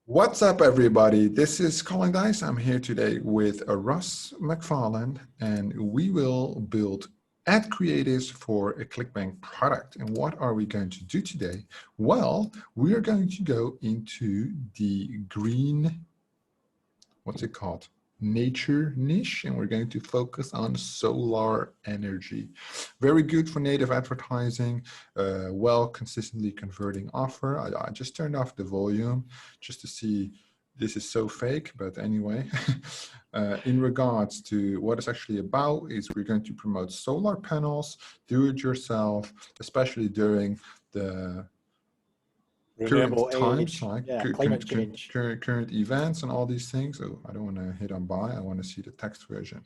What's up, everybody? This is Colin Dijs. I'm here today with Russ McFarland, and we will build ad creatives for a ClickBank product. And what are we going to do today? Well, we are going to go into the green, what's it called? Nature niche, and we're going to focus on solar energy. Very good for native advertising, well consistently converting offer. I just turned off the volume just to see. This is so fake, but anyway, in regards to what it's actually about is we're going to promote solar panels, do it yourself, especially during the current times, like current events and all these things. Oh, I don't want to hit on buy. I want to see the text version.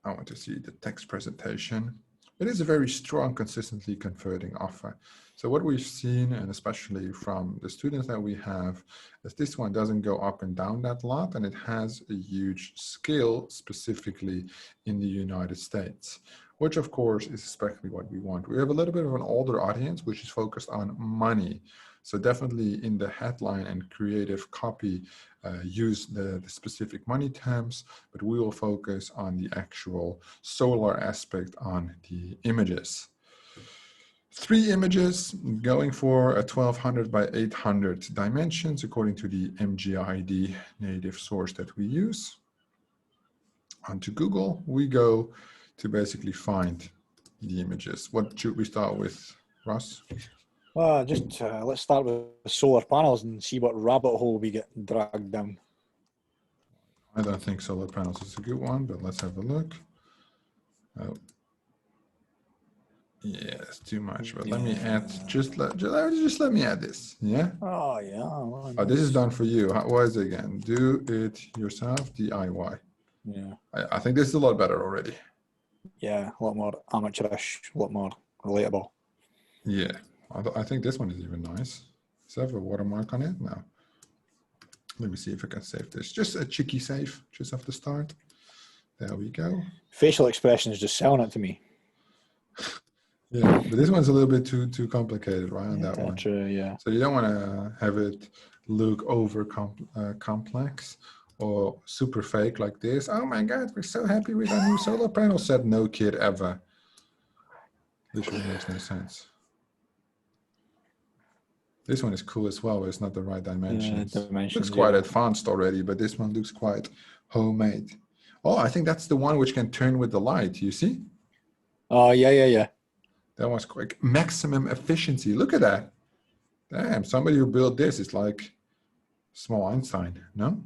I want to see the text presentation. It is a very strong, consistently converting offer. So what we've seen, and especially from the students that we have, is this one doesn't go up and down that lot, and it has a huge scale specifically in the United States, which of course is especially what we want. We have a little bit of an older audience, which is focused on money. So definitely in the headline and creative copy, use the specific money terms, but we will focus on the actual solar aspect on the images. 3 images going for a 1200 by 800 dimensions according to the MGID native source that we use. Onto Google, we go to basically find the images. What should we start with, Russ? Well, just let's start with solar panels and see what rabbit hole we get dragged down. I don't think solar panels is a good one, but let's have a look. Oh, yeah, it's too much. But let me add. Just let me add this. Yeah. Oh yeah. Well, oh, this is done for you. What is it again? Do it yourself. DIY. Yeah. I think this is a lot better already. Yeah, a lot more amateurish, a lot more relatable. Yeah. I think this one is even nice. Does it have a watermark on it? No. Let me see if I can save this. Just a cheeky save, just off the start. There we go. Facial expression is just selling it to me. Yeah, but this one's a little bit too complicated, right? On that one. True, yeah. So you don't want to have it look over complex or super fake like this. Oh my God, we're so happy with our new solar panel set. No kid ever. This really makes no sense. This one is cool as well, but it's not the right dimensions. Looks quite advanced already, but this one looks quite homemade. Oh, I think that's the one which can turn with the light, you see? Oh, yeah. That was quick. Maximum efficiency. Look at that. Damn, somebody who built this is like small Einstein, no?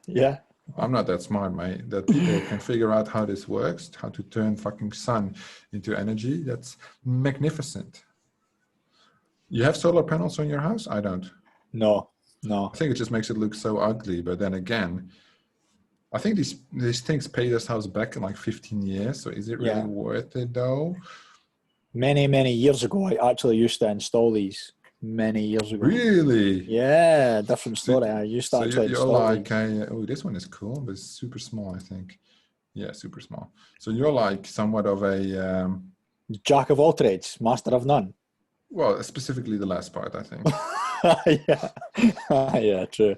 Yeah. I'm not that smart, mate. That people can figure out how this works, how to turn fucking sun into energy. That's magnificent. You have solar panels on your house? I don't. No. I think it just makes it look so ugly. But then again, I think these things paid this house back in like 15 years. So is it really worth it though? Many years ago, I actually used to install these. Many years ago. Really? Yeah, different story. I used to actually you're install like, these. oh, this one is cool, but it's super small, I think. Yeah, super small. So you're like somewhat of a... Jack of all trades, master of none. Well, specifically the last part, I think. Yeah, true.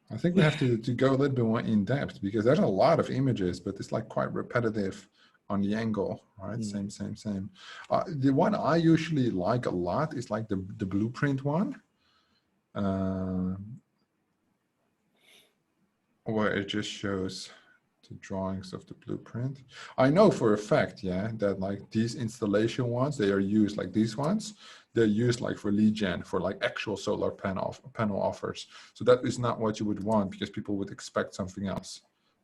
I think we have to go a little bit more in depth because there's a lot of images, but it's like quite repetitive on the angle, right? Same. The one I usually like a lot is like the blueprint one, where it just shows the drawings of the blueprint. I know for a fact, that like these installation ones, they are used like these ones, they're used like for lead gen, for like actual solar panel offers. So that is not what you would want because people would expect something else,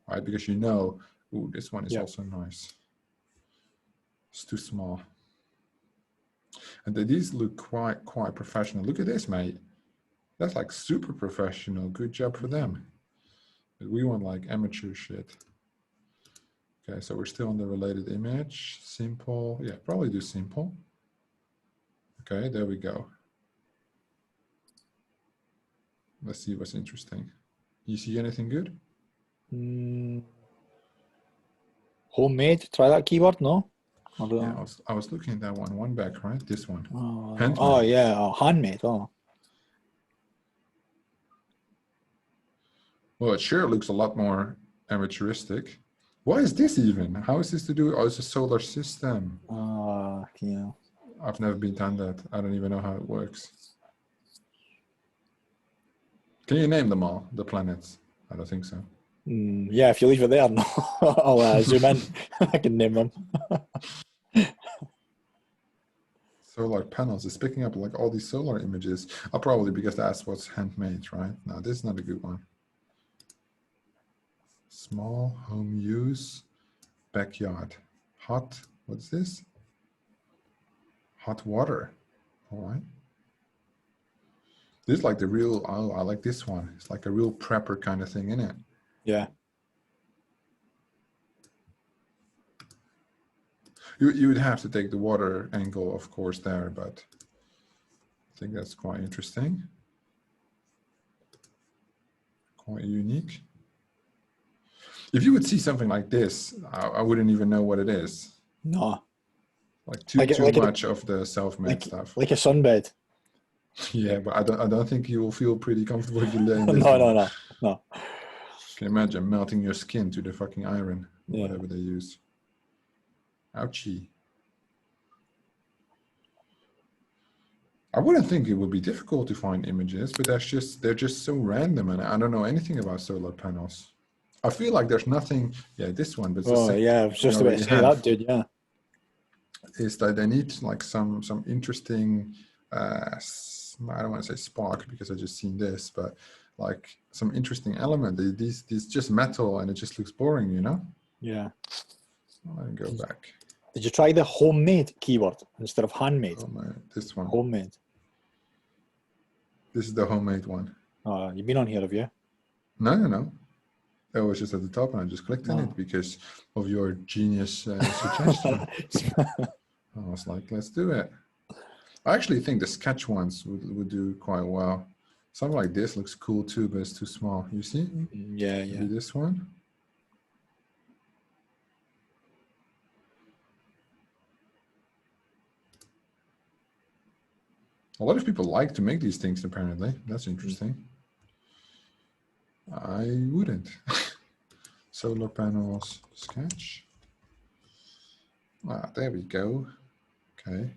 right? Because ooh, this one is also nice. It's too small. And these look quite professional. Look at this, mate. That's like super professional. Good job for them. But we want like amateur shit. Okay, so we're still on the related image. Simple. Yeah, probably do simple. Okay, there we go. Let's see what's interesting. You see anything good? Homemade. Try that keyword, no? I don't Yeah, know. I was looking at that one back, right? This one. Oh, Handmade. yeah, handmade. Oh, Well, it sure looks a lot more amateuristic. Why is this even? How is this to do? Oh, it's a solar system. yeah. I've never been done that. I don't even know how it works. Can you name them all, the planets? I don't think so. Yeah, if you leave it there, no. I'll zoom in. I can name them. Solar panels. It's picking up like all these solar images. Probably because that's what's handmade, right? No, this is not a good one. Small home use, backyard. Hot, what's this? Hot water. All right. This is like the real, oh, I like this one. It's like a real prepper kind of thing, isn't it? Yeah. You would have to take the water angle, of course, there, but I think that's quite interesting. Quite unique. If you would see something like this, I wouldn't even know what it is. No. Like too much of the self-made stuff. Like a sunbed. Yeah, but I don't think you will feel pretty comfortable if you lay in this No, one. no. Can you imagine melting your skin to the fucking iron, Yeah. whatever they use. Ouchie. I wouldn't think it would be difficult to find images, but they're just so random, and I don't know anything about solar panels. I feel like there's nothing. Yeah, this one, but it's the Oh, same yeah. I was we just about to already say have. that, dude. Yeah. Is that they need like some interesting. I don't want to say spark because I just seen this, but like some interesting element. These just metal, and it just looks boring, you know. Yeah. Let me go back. Did you try the homemade keyword instead of handmade? Oh my, this one. Homemade. This is the homemade one. You've been on here, have you? No. It was just at the top, and I just clicked on it because of your genius suggestion. I was like, let's do it. I actually think the sketch ones would do quite well. Something like this looks cool too, but it's too small. You see? Yeah. Maybe this one. A lot of people like to make these things, apparently. That's interesting. I wouldn't. Solar panels, sketch. There we go. Okay.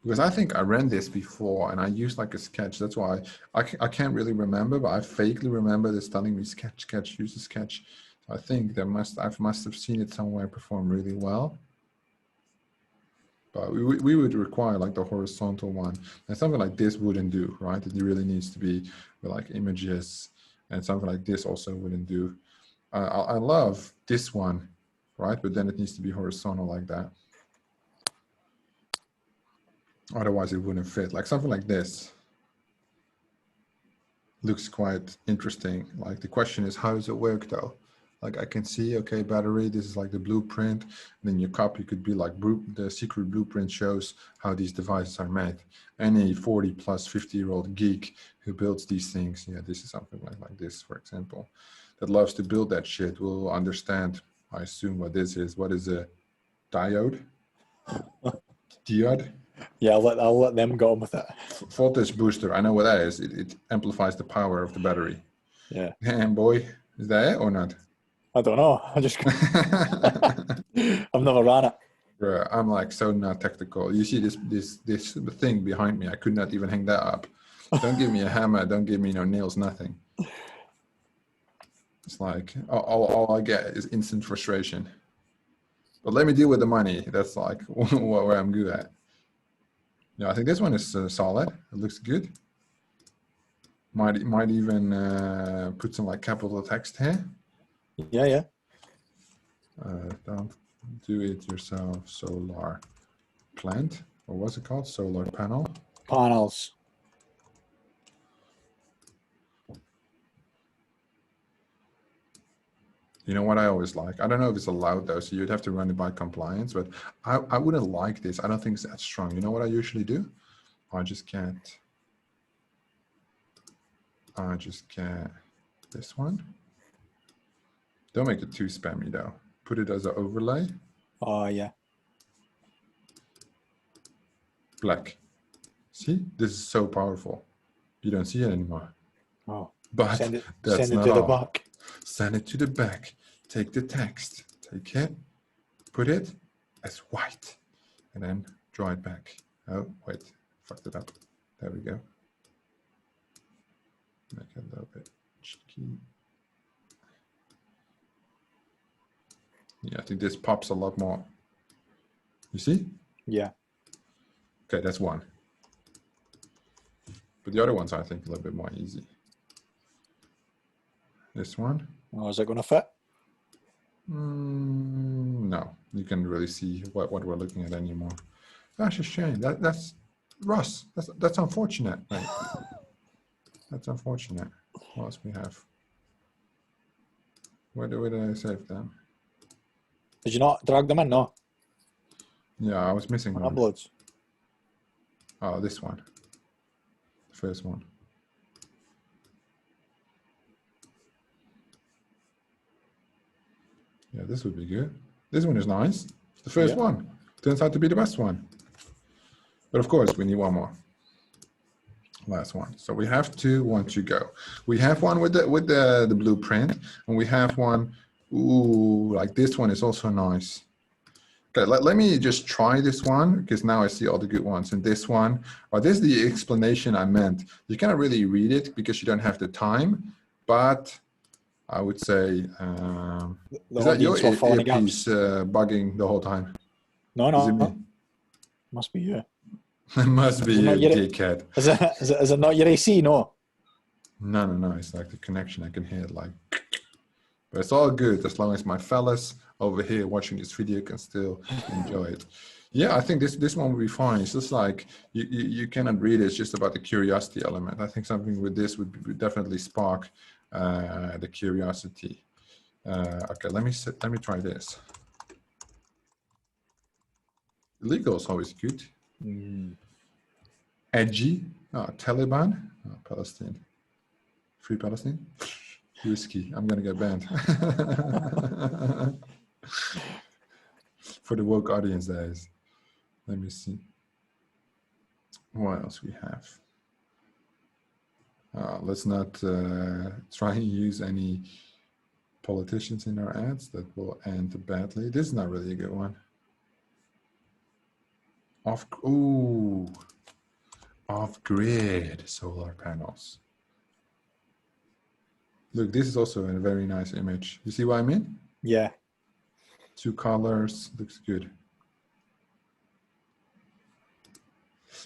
Because I think I ran this before and I used like a sketch. That's why I can't really remember, but I vaguely remember this telling me sketch, use a sketch. So I think I must have seen it somewhere perform really well. But we would require like the horizontal one, and something like this wouldn't do, right? It really needs to be with like images, and something like this also wouldn't do. I love this one, right? But then it needs to be horizontal like that. Otherwise it wouldn't fit. Like something like this looks quite interesting. Like the question is, how does it work though? Like I can see, okay, battery, this is like the blueprint. And then your copy could be like the secret blueprint shows how these devices are made. Any 40 plus 50-year-old geek who builds these things, yeah, this is something like this, for example, that loves to build that shit will understand, I assume, what this is. What is a diode? Diode? Yeah, I'll let them go on with it. Voltage booster, I know what that is. It amplifies the power of the battery. Yeah. And boy, is that it or not? I don't know. I've never ran it. Bruh, I'm like so not technical. You see this thing behind me. I could not even hang that up. Don't give me a hammer. Don't give me no nails. Nothing. It's like all I get is instant frustration. But let me deal with the money. That's like where I'm good at. Yeah, I think this one is solid. It looks good. Might even put some like capital text here. Yeah. Don't do it yourself. Solar plant, or what's it called? Solar panel. Panels. You know what I always like? I don't know if it's allowed though, so you'd have to run it by compliance, but I wouldn't like this. I don't think it's that strong. You know what I usually do? I just get this one. Don't make it too spammy though. Put it as an overlay. Oh, yeah. black. See, this is so powerful. You don't see it anymore. Oh, But that's send it not to the all. back. Send it to the back. Take the text. Take it. Put it as white. And then draw it back. Oh, wait. Fucked it up. There we go. Make it a little bit cheeky. Yeah, I think this pops a lot more. You see? Yeah. Okay, that's one. But the other ones, I think, a little bit more easy. This one. Oh, is it going to fit? No, you can't really see what we're looking at anymore. That's a shame. That's Russ. That's unfortunate. Right? That's unfortunate. What else we have? Where did I save them? Did you not drag them in? No. Yeah, I was missing one. Uploads. Oh, this one. The first one. Yeah, this would be good. This one is nice. The first one. Turns out to be the best one. But of course, we need one more. Last one. So we have one to go. We have one with the blueprint, and we have one. Ooh, like this one is also nice. Okay, let me just try this one, because now I see all the good ones. And this one, this is the explanation I meant. You cannot really read it because you don't have the time, but I would say, is that your earpiece bugging the whole time? No, Is it me? Must be you. It must be you, dickhead. Is it not your AC? No. No. It's like the connection. I can hear it like, but it's all good as long as my fellas over here watching this video can still enjoy it. Yeah, I think this one will be fine. It's just like you cannot read it. It's just about the curiosity element. I think something with this would definitely spark the curiosity. Okay, let me try this. Legal is always good. Edgy. Oh, Taliban. Oh, Palestine. Free Palestine. Risky. I'm gonna get banned. For the woke audience, that is. Let me see. What else we have? Let's not try and use any politicians in our ads. That will end badly. This is not really a good one. Off-grid solar panels. Look, this is also a very nice image. You see what I mean? Yeah. 2 colors, looks good.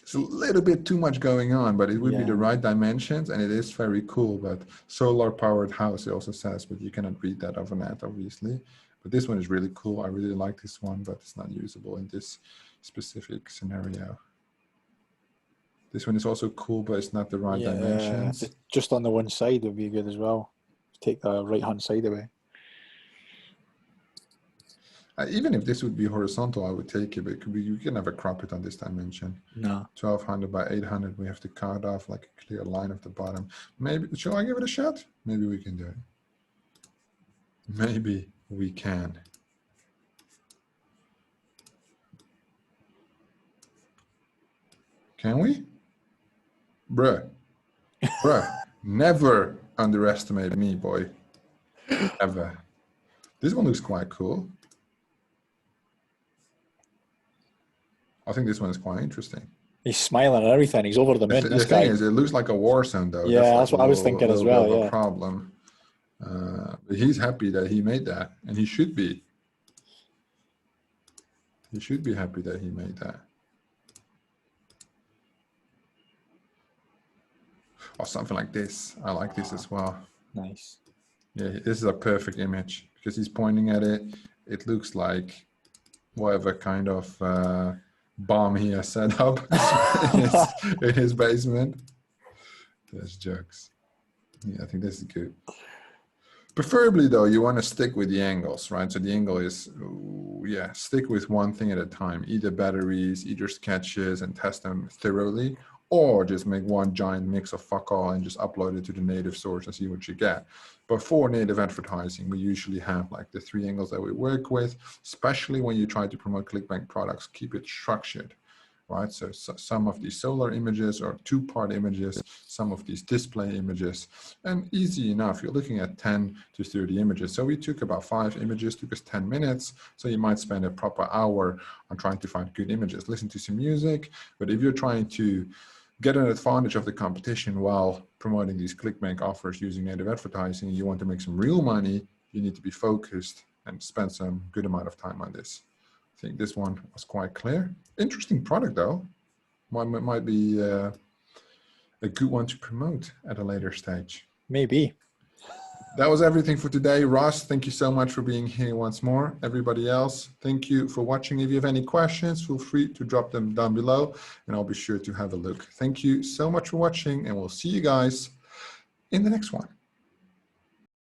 It's a little bit too much going on, but it would be the right dimensions, and it is very cool. But solar powered house, it also says, but you cannot read that of an ad, obviously. But this one is really cool. I really like this one, but it's not usable in this specific scenario. This one is also cool, but it's not the right dimensions. Just on the one side would be good as well. Take the right-hand side away. Even if this would be horizontal, I would take it, but you can never crop it on this dimension. No. 1200 by 800, we have to cut off like a clear line of the bottom. Maybe, shall I give it a shot? Maybe we can do it. Maybe we can. Can we? Bruh, never underestimate me, boy. Ever. This one looks quite cool. I think this one is quite interesting. He's smiling and everything. He's over the moon. The thing is, it looks like a war zone, though. Yeah, that's what I was thinking as well. Yeah, problem. But he's happy that he made that, and he should be. He should be happy that he made that. Or something like this. I like this as well. Nice. Yeah, this is a perfect image because he's pointing at it. It looks like whatever kind of bomb he has set up in his basement. There's jokes. Yeah, I think this is good. Preferably, though, you want to stick with the angles, right? So the angle is, stick with one thing at a time. Either batteries, either sketches, and test them thoroughly, or just make one giant mix of fuck all and just upload it to the native source and see what you get. But for native advertising, we usually have like the 3 angles that we work with, especially when you try to promote ClickBank products. Keep it structured. right? So some of these solar images or two-part images, some of these display images, and easy enough, you're looking at 10 to 30 images. So we took about 5 images, took us 10 minutes. So you might spend a proper hour on trying to find good images, listen to some music. But if you're trying to get an advantage of the competition while promoting these ClickBank offers using native advertising, you want to make some real money, you need to be focused and spend some good amount of time on this. I think this one was quite clear. Interesting product though. Might be a good one to promote at a later stage. Maybe. That was everything for today. Ross, thank you so much for being here once more. Everybody else, thank you for watching. If you have any questions, feel free to drop them down below and I'll be sure to have a look. Thank you so much for watching and we'll see you guys in the next one.